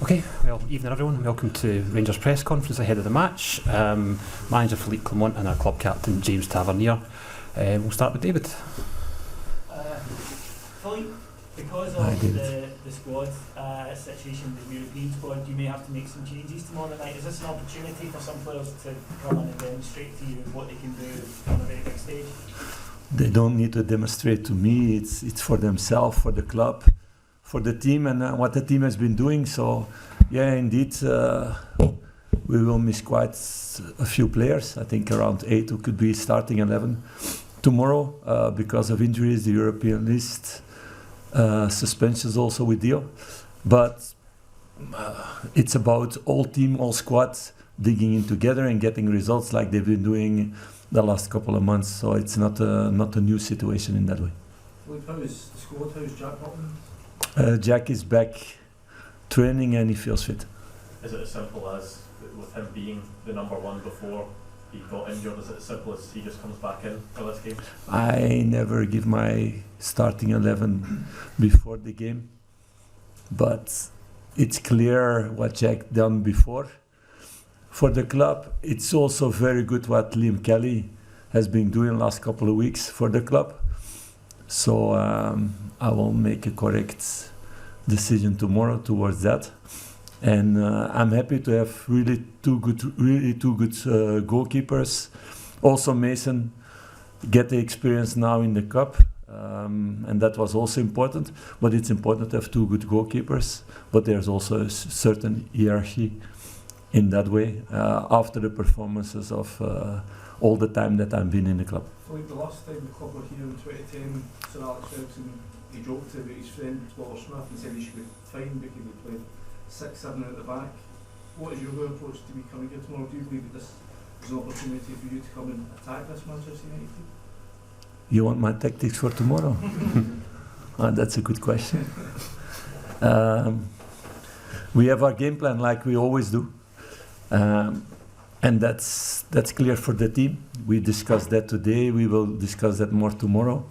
Okay, well, evening everyone. Welcome to Rangers Press Conference ahead of the match. Manager Philippe Clement and our club captain James Tavernier. We'll start with David. Philippe, because of the squad situation, the European squad, you may have to make some changes tomorrow night. Is this an opportunity for some players to come in and demonstrate to you what they can do on a very big stage? They don't need to demonstrate to me. It's for themselves, for the club, for the team, and what the team has been doing. So, yeah, indeed, we will miss quite a few players. I think around 8 who could be starting 11 tomorrow because of injuries, the European list, suspensions also with Dio. But it's about all team, all squad digging in together and getting results like they've been doing the last couple of months. So it's not a new situation in that way. Philippe, how is the squad? How's Jack Hopkins? Jack is back training and he feels fit. Is it as simple as, with him being the number one before he got injured, is it as simple as he just comes back in for this game? I never give my starting 11 before the game, but it's clear what Jack done before. For the club, it's also very good what Liam Kelly has been doing last couple of weeks for the club. So I will make a correct decision tomorrow towards that, and I'm happy to have really two good goalkeepers. Also Mason get the experience now in the cup, and that was also important. But it's important to have two good goalkeepers. But there's also a certain hierarchy in that way after the performances of all the time that I've been in the club. Philippe, the last time the club were here in 2010, Sir Alex Ferguson, he joked about his friend Walter Smith and said he should be fined because he played 6-7 at the back. What is your approach to be coming here tomorrow? Do you believe that this is an opportunity for you to come and attack this Manchester United team? You want my tactics for tomorrow? That's a good question. We have our game plan like we always do. And that's clear for the team. We discussed that today. We will discuss that more tomorrow.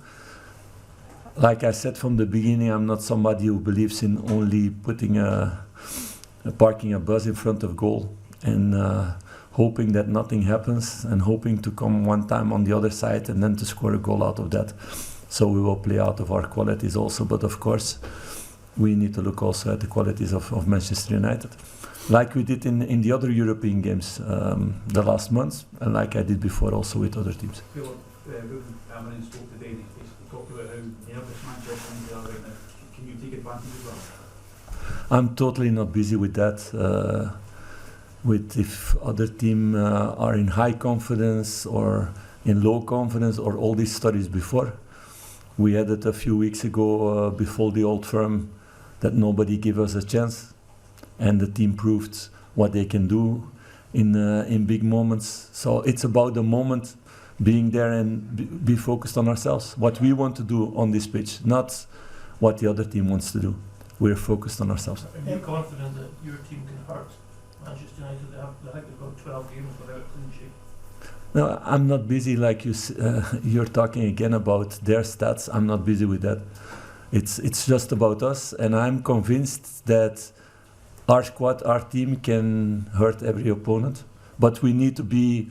Like I said from the beginning, I'm not somebody who believes in only putting parking a bus in front of goal and hoping that nothing happens and hoping to come one time on the other side and then to score a goal out of that. So we will play out of our qualities also. But of course, we need to look also at the qualities of Manchester United, like we did in the other European games the last months, and like I did before also with other teams. Philippe, Tavernier spoke today, he talked about how nervous Manchester United are right now. Can you take advantage of that? I'm totally not busy with that. With if other team are in high confidence or in low confidence or all these studies before. We had it a few weeks ago before the Old Firm that nobody gave us a chance. And the team proved what they can do in big moments. So it's about the moment, being there and be focused on ourselves. What we want to do on this pitch, not what the other team wants to do. We're focused on ourselves. Are you confident that your team can hurt Manchester United? I think they've got 12 games without a clean sheet. No, I'm not busy like you're talking again about their stats. I'm not busy with that. It's just about us, and I'm convinced that our squad, our team can hurt every opponent, but we need to be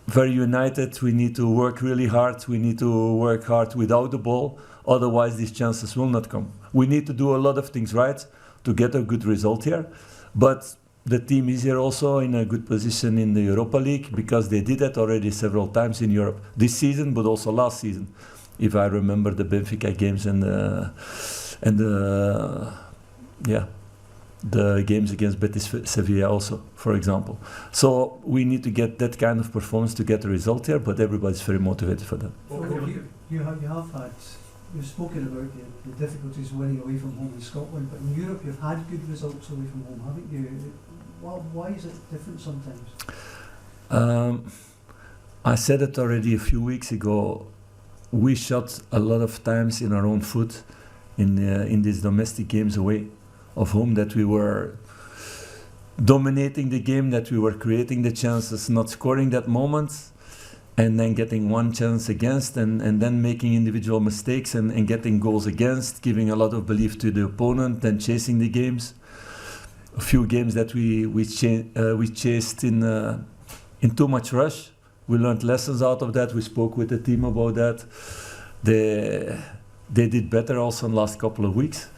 very united. We need to work really hard. We need to work hard without the ball. Otherwise, these chances will not come. We need to do a lot of things right to get a good result here. But the team is here also in a good position in the Europa League because they did that already several times in Europe this season, but also last season. If I remember the Benfica games and the games against Betis Sevilla also, for example. So we need to get that kind of performance to get a result here, but everybody's very motivated for that. You've spoken about the difficulties winning away from home in Scotland, but in Europe you've had good results away from home, haven't you? Why is it different sometimes? I said it already a few weeks ago. We shot a lot of times in our own foot in these domestic games away of home, that we were dominating the game, that we were creating the chances, not scoring that moment. and then getting one chance against, and then making individual mistakes and getting goals against, giving a lot of belief to the opponent, then chasing the games. A few games that we chased in too much rush. We learned lessons out of that. We spoke with the team about that. They did better also in the last couple of weeks.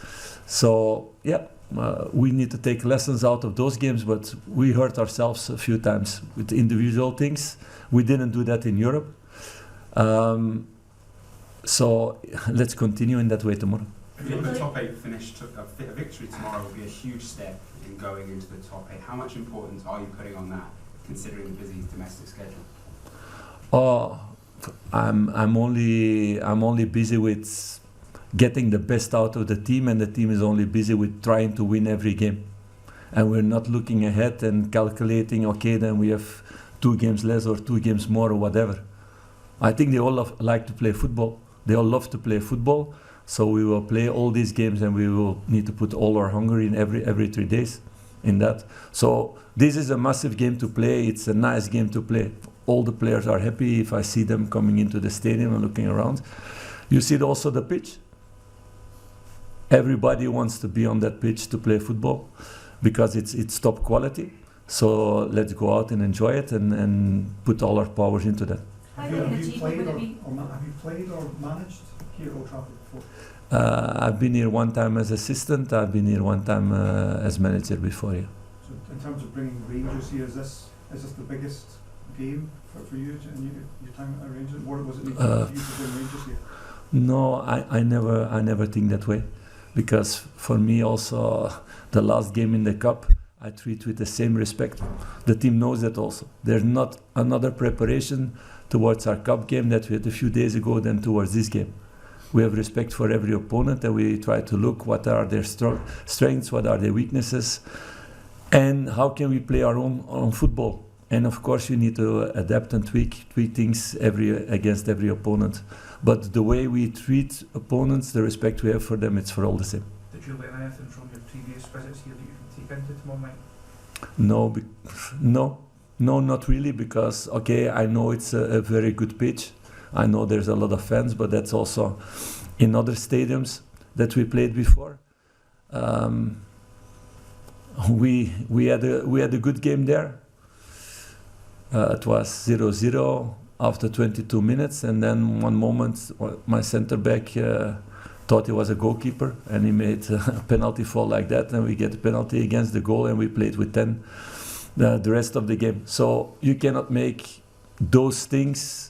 So yeah, we need to take lessons out of those games, but we hurt ourselves a few times with individual things. We didn't do that in Europe. So let's continue in that way tomorrow. If you the top 8 finish, a victory tomorrow would be a huge step in going into the top 8. How much importance are you putting on that, considering the busy domestic schedule? Oh, I'm only busy with getting the best out of the team, and the team is only busy with trying to win every game. And we're not looking ahead and calculating, okay, then we have 2 games less or 2 games more or whatever. I think they all like to play football. They all love to play football. So we will play all these games, and we will need to put all our hunger in every 3 days in that. So this is a massive game to play. It's a nice game to play. All the players are happy if I see them coming into the stadium and looking around. You see also the pitch. Everybody wants to be on that pitch to play football because it's top quality. So let's go out and enjoy it and put all our powers into that. Have you played or managed here at Old Trafford before? I've been here one time as assistant. I've been here one time as manager before. Yeah. So in terms of bringing Rangers here, is this the biggest game for you in your time at Rangers? Or was it need for you to bring Rangers here? No, I never think that way, because for me also the last game in the cup I treat with the same respect. The team knows that also. There's not another preparation towards our cup game that we had a few days ago than towards this game. We have respect for every opponent, and we try to look what are their strengths, what are their weaknesses, and how can we play our own football. And of course you need to adapt and tweak things against every opponent. But the way we treat opponents, the respect we have for them, it's for all the same. Did you learn anything from your previous visits here that you can take into tomorrow night? No, not really, because okay, I know it's a very good pitch. I know there's a lot of fans, but that's also in other stadiums that we played before. We had a good game there. It was 0-0 after 22 minutes, and then one moment my centre back thought he was a goalkeeper, and he made a penalty fall like that, and we get a penalty against the goal, and we played with 10 the rest of the game. So you cannot make those things.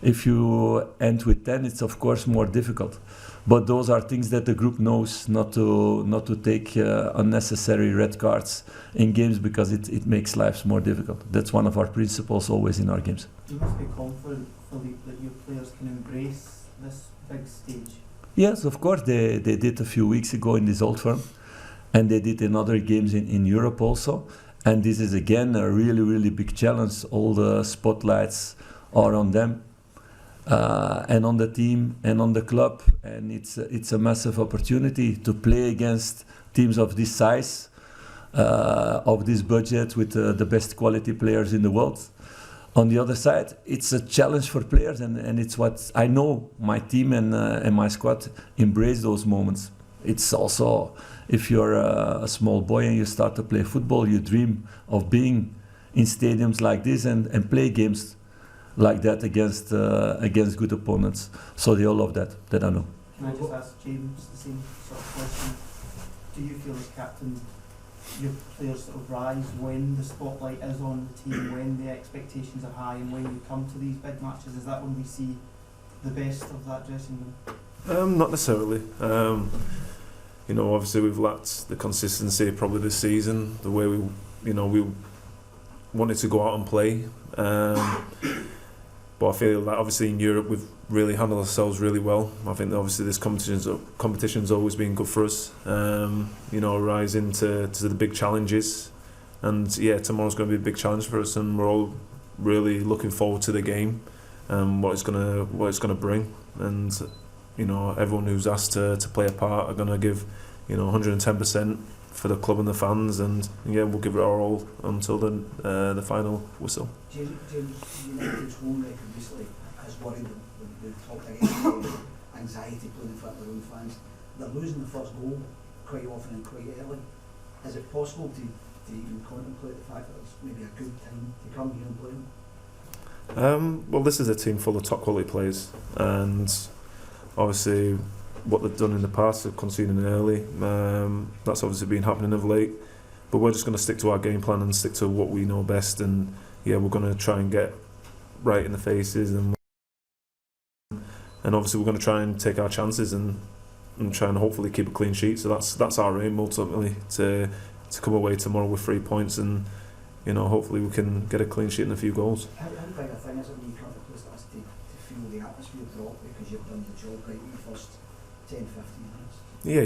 If you end with 10, it's of course more difficult. But those are things that the group knows, not to take unnecessary red cards in games, because it makes lives more difficult. That's one of our principles always in our games. You must be confident, Philippe, that your players can embrace this big stage. Yes, of course. They did a few weeks ago in this Old Firm, and they did in other games in Europe also. And this is again a really, really big challenge. All the spotlights are on them. And on the team and on the club, and it's a massive opportunity to play against teams of this size, of this budget, with the best quality players in the world. On the other side, it's a challenge for players, and it's what I know my team and my squad embrace those moments. It's also, if you're a small boy and you start to play football, you dream of being in stadiums like this and play games like that against good opponents. So they all love that I know. Can I just ask James the same sort of question? Do you feel as captain, your players sort of rise when the spotlight is on the team, when the expectations are high, and when you come to these big matches? Is that when we see the best of that dressing room? Not necessarily. Obviously we've lacked the consistency probably this season, the way we wanted to go out and play. But I feel like obviously in Europe we've really handled ourselves really well. I think obviously this competition's always been good for us. Rising to the big challenges, and yeah, tomorrow's going to be a big challenge for us, and we're all really looking forward to the game and what it's gonna bring. And everyone who's asked to play a part are going to give 110%. for the club and the fans, and yeah, we'll give it our all until the final whistle. James, United's home record recently has worried them. They've talked against anxiety playing in front of their own fans. They're losing the first goal quite often and quite early. Is it possible to even contemplate the fact that it's maybe a good time to come here and play them? Well, this is a team full of top quality players, and obviously what they've done in the past of conceding early, that's obviously been happening of late, but we're just going to stick to our game plan and stick to what we know best, and yeah, we're going to try and get right in the faces, and obviously we're going to try and take our chances and try and hopefully keep a clean sheet. So that's our aim ultimately, to come away tomorrow with 3 points, and you know, hopefully we can get a clean sheet and a few goals. How big a thing is it when you come to a place like this to feel the atmosphere drop because you've done the job right in the first 10, 15 minutes? Yeah,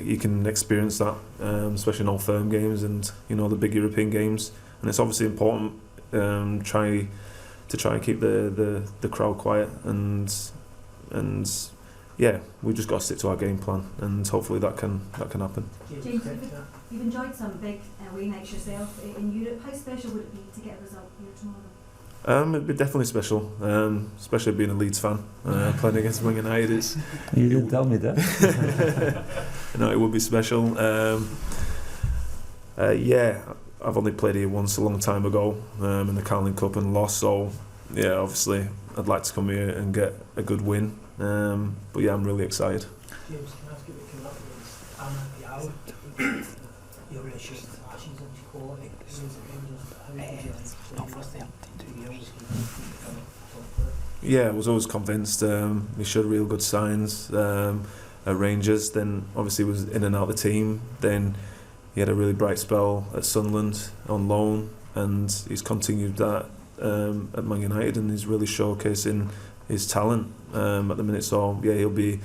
you can experience that, especially in all firm games and you know the big European games, and it's obviously important try and keep the crowd quiet, and yeah, we just got to stick to our game plan, and hopefully that can happen. James, you've enjoyed some big away nights yourself in Europe. How special would it be to get a result here tomorrow? It'd be definitely special, especially being a Leeds fan, playing against Man United. You didn't tell me that. No, it would be special. Yeah, I've only played here once a long time ago in the Carling Cup and lost, so yeah, obviously I'd like to come here and get a good win. But yeah, I'm really excited. James, can I ask you what came up against Anna Yao? Your issue with flashes and quality. Yeah, I was always convinced he showed real good signs at Rangers. Then obviously was in and out of the team. Then he had a really bright spell at Sunderland on loan, and he's continued that at Man United, and he's really showcasing his talent at the minute. So yeah, he'll be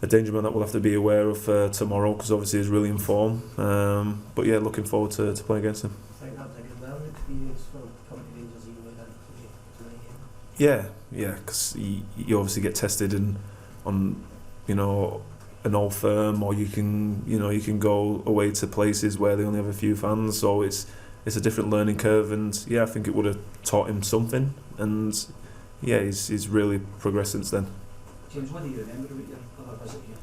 a danger man that we'll have to be aware of tomorrow, because obviously he's really in form. But yeah, looking forward to playing against him. I think that was a good learning experience for coming to Rangers even with him. Yeah, because you obviously get tested on you know, an old firm, or you can go away to places where they only have a few fans, so it's a different learning curve, and yeah, I think it would have taught him something, and yeah, he's really progressed since then. James, what do you remember about your other visit here?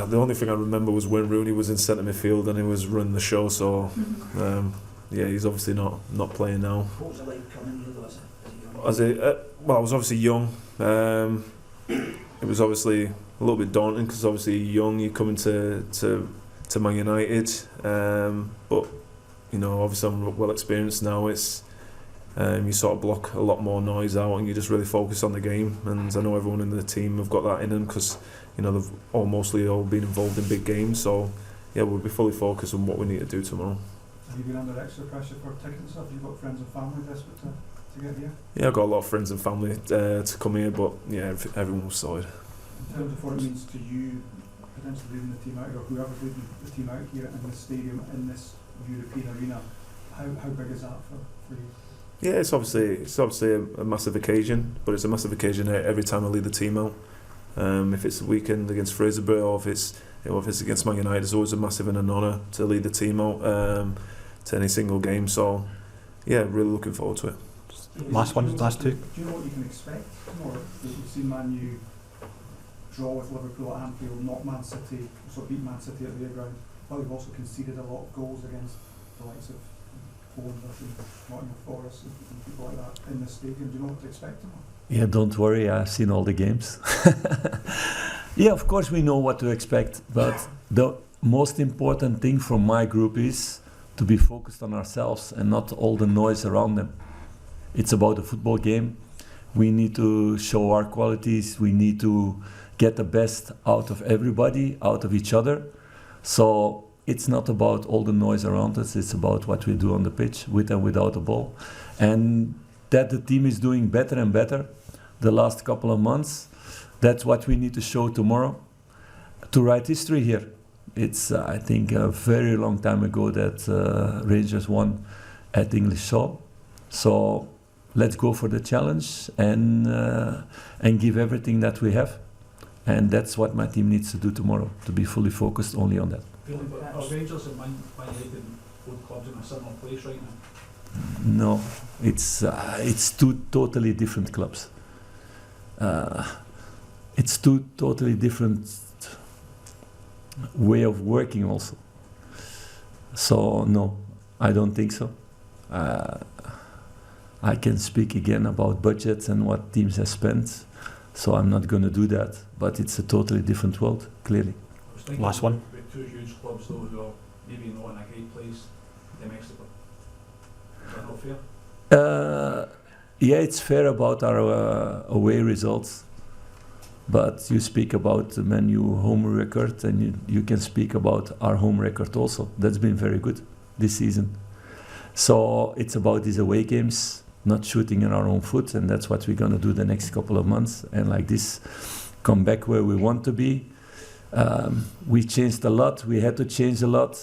The only thing I remember was when Rooney was in centre midfield and he was running the show, so yeah, he's obviously not playing now. What was it like coming here though, Well, I was obviously young. It was obviously a little bit daunting, because obviously young, you're coming to Man United, but you know, obviously I'm well experienced now. It's you sort of block a lot more noise out, and you just really focus on the game. And I know everyone in the team have got that in them, because you know they've mostly all been involved in big games. So yeah, we'll be fully focused on what we need to do tomorrow. Have you been under extra pressure for tickets and stuff? You've got friends and family desperate to get here? Yeah, I've got a lot of friends and family to come here, but yeah, everyone was sorted. In terms of what it means to you, potentially leaving the team out here, or whoever's leaving the team out here in this stadium, in this European arena, how big is that for you? Yeah, it's obviously a massive occasion, but it's a massive occasion every time I lead the team out. If it's a weekend against Fraserburgh, or if it's against Man United, it's always a massive and an honour to lead the team out to any single game. So yeah, really looking forward to it. Last two. Do you know what you can expect tomorrow? You've seen Man U draw with Liverpool at Anfield, not Man City, so beat Man City at their ground, but they've also conceded a lot of goals against the likes of Bournemouth and Nottingham Forest and people like that in this stadium. Do you know what to expect tomorrow? Yeah, don't worry, I've seen all the games. Yeah, of course we know what to expect, but the most important thing for my group is to be focused on ourselves and not all the noise around them. It's about a football game. We need to show our qualities. We need to get the best out of everybody, out of each other. So it's not about all the noise around us. It's about what we do on the pitch, with and without the ball. And that the team is doing better and better the last couple of months. That's what we need to show tomorrow to write history here. It's, I think, a very long time ago that Rangers won at English Shaw. So let's go for the challenge and give everything that we have. And that's what my team needs to do tomorrow, to be fully focused only on that. Are Rangers and Man Utd both clubs in a similar place right now? No, it's two totally different clubs. It's two totally different way of working also. So no, I don't think so. I can speak again about budgets and what teams have spent, so I'm not going to do that. But it's a totally different world, clearly. Last one. With two huge clubs though who are maybe not in a great place domestically. Is that not fair? Yeah, it's fair about our away results, but you speak about the Man U home record, and you can speak about our home record also. That's been very good this season. So it's about these away games, not shooting in our own foot, and that's what we're going to do the next couple of months, and like this, come back where we want to be. We changed a lot. We had to change a lot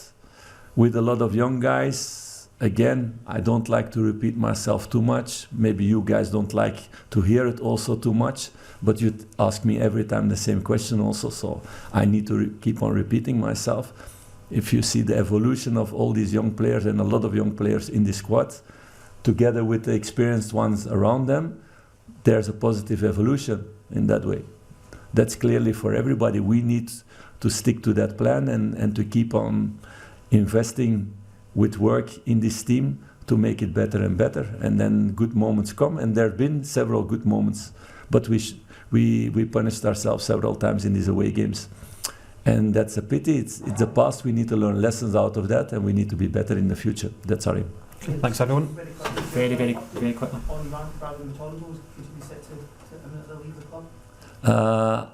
with a lot of young guys. Again, I don't like to repeat myself too much. Maybe you guys don't like to hear it also too much, but you ask me every time the same question also, so I need to keep on repeating myself. If you see the evolution of all these young players and a lot of young players in the squad, together with the experienced ones around them, there's a positive evolution in that way. That's clearly for everybody. We need to stick to that plan and to keep on investing with work in this team to make it better and better. And then good moments come, and there have been several good moments, but we punished ourselves several times in these away games. And that's a pity. It's the past. We need to learn lessons out of that, and we need to be better in the future. That's our aim. Thanks, everyone. Very quickly. On Brandon McTominay, could you be set to imminently leave the club?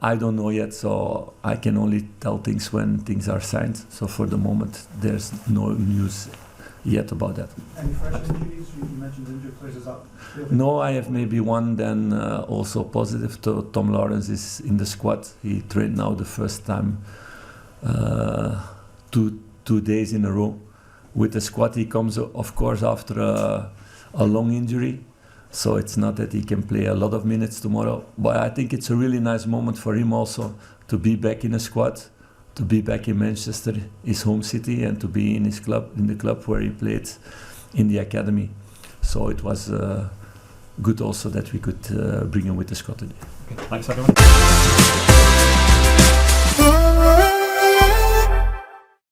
I don't know yet, so I can only tell things when things are signed. So for the moment, there's no news yet about that. Any fresh injuries? You mentioned injured players. Is that? No, I have maybe one then also positive. Tom Lawrence is in the squad. He trained now the first time 2 days in a row with the squad. He comes, of course, after a long injury. So it's not that he can play a lot of minutes tomorrow, but I think it's a really nice moment for him also to be back in a squad, to be back in Manchester, his home city, and to be in his club, in the club where he played in the academy. So it was good also that we could bring him with the squad today. Okay, thanks everyone.